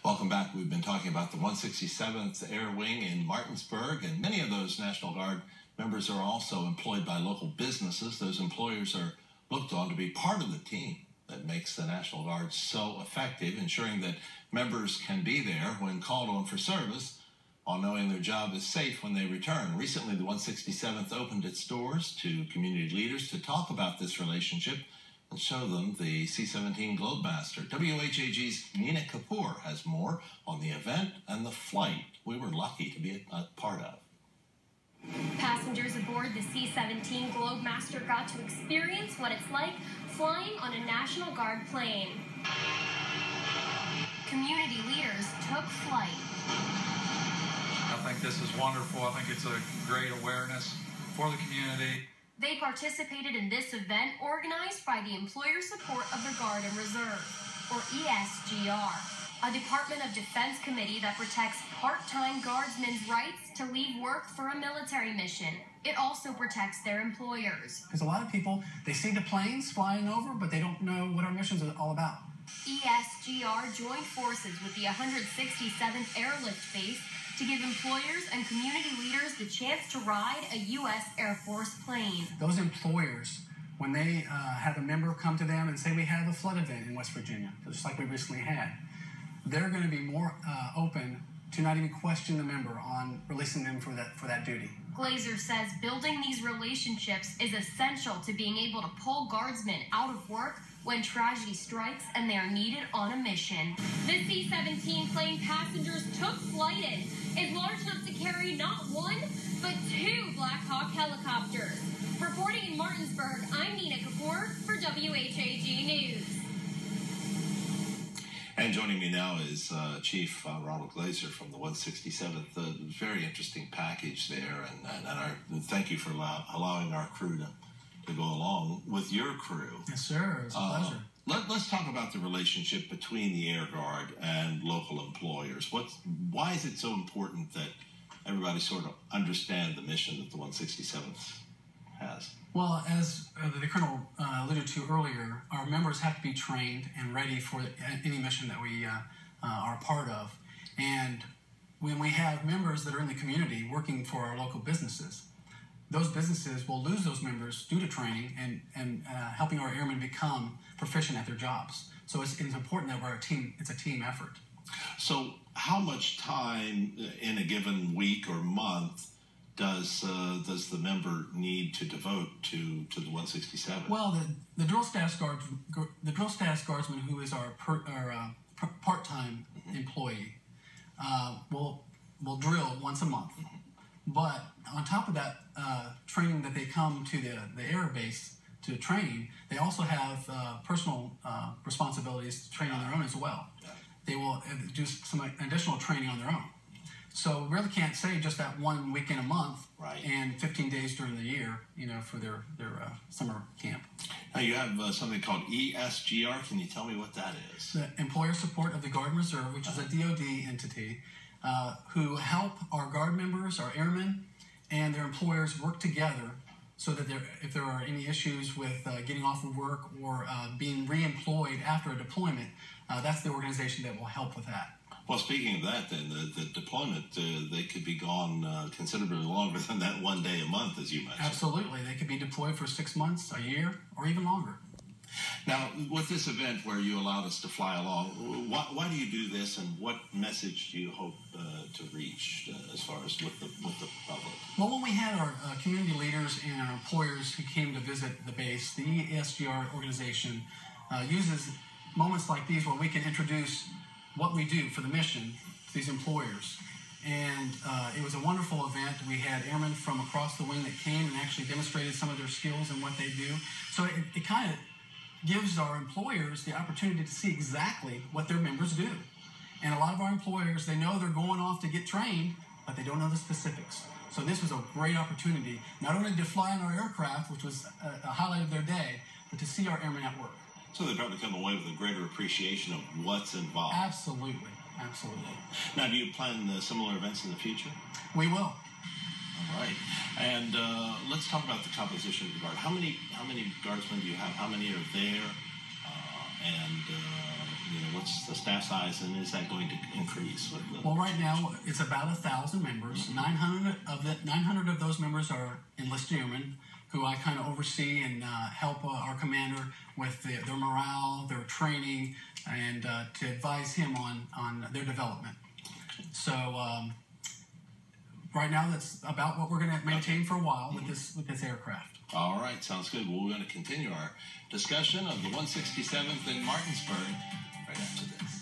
Welcome back. We've been talking about the 167th Air Wing in Martinsburg, and many of those National Guard members are also employed by local businesses. Those employers are looked on to be part of the team that makes the National Guard so effective, ensuring that members can be there when called on for service, while knowing their job is safe when they return. Recently, the 167th opened its doors to community leaders to talk about this relationship and show them the C-17 Globemaster. WHAG's Nina Kapoor has more on the event and the flight we were lucky to be a part of. Passengers aboard the C-17 Globemaster got to experience what it's like flying on a National Guard plane. Community leaders took flight. I think this is wonderful. I think it's a great awareness for the community. They participated in this event organized by the Employer Support of the Guard and Reserve, or ESGR, a Department of Defense committee that protects part-time Guardsmen's rights to leave work for a military mission. It also protects their employers. Because a lot of people, they see the planes flying over, but they don't know what our missions are all about. ESGR joined forces with the 167th Airlift Base to give employers and community leaders the chance to ride a U.S. Air Force plane. Those employers, when they have a member come to them and say, we have a flood event in West Virginia, just like we recently had, they're going to be more open to not even question the member on releasing them for that duty. Glazer says building these relationships is essential to being able to pull Guardsmen out of work when tragedy strikes and they are needed on a mission. The C-17 plane passengers took flight in is large enough to carry not one, but two Black Hawk helicopters. Reporting in Martinsburg, I'm Nina Kapoor for WHAG News. And joining me now is Chief Ronald Glazer from the 167th. Very interesting package there, and thank you for allowing our crew to go along with your crew. Yes, sir. It's a pleasure. Let's talk about the relationship between the Air Guard and local employers. Why is it so important that everybody sort of understand the mission that the 167th has? Well, as the Colonel alluded to earlier, our members have to be trained and ready for any mission that we are a part of. And when we have members that are in the community working for our local businesses, those businesses will lose those members due to training and helping our airmen become proficient at their jobs. So it's important that we're a team. It's a team effort. So how much time in a given week or month does the member need to devote to the 167? Well, the drill staff guardsman, who is our part-time employee, will drill once a month. But on top of that training that they come to the air base to train, they also have personal responsibilities to train on their own as well. They will do some additional training on their own. So we really can't say just that 1 weekend a month, right, and 15 days during the year, for their summer camp. Now you have something called ESGR. Can you tell me what that is? The Employer Support of the Guard and Reserve, which is a DoD entity, who help our Guard members, our airmen, and their employers work together so that if there are any issues with getting off of work or being re-employed after a deployment, that's the organization that will help with that. Well, speaking of that, then, the deployment, they could be gone considerably longer than that 1 day a month, as you mentioned. Absolutely. They could be deployed for 6 months, a year, or even longer. Now, with this event where you allowed us to fly along, why do you do this, and what message do you hope to reach as far as with the public? Well, when we had our community leaders and our employers who came to visit the base, the ESGR organization uses moments like these where we can introduce what we do for the mission to these employers. And it was a wonderful event. We had airmen from across the wing that came and actually demonstrated some of their skills and what they do. So it kind of gives our employers the opportunity to see exactly what their members do. And a lot of our employers, they know they're going off to get trained, but they don't know the specifics. So this was a great opportunity, not only to fly in our aircraft, which was a highlight of their day, but to see our airmen at work. So they probably come away with a greater appreciation of what's involved. Absolutely, absolutely. Now, do you plan similar events in the future? We will. All right. And let's talk about the composition of the Guard. How many Guardsmen do you have? How many are there? And what's the staff size, and is that going to increase? Well, right now it's about 1,000 members. 900 of those members are enlisted airmen, who I kind of oversee and help our commander with their morale, their training, and to advise him on their development. So right now that's about what we're going to maintain for a while with this aircraft. All right, sounds good. Well, we're going to continue our discussion of the 167th in Martinsburg right after this.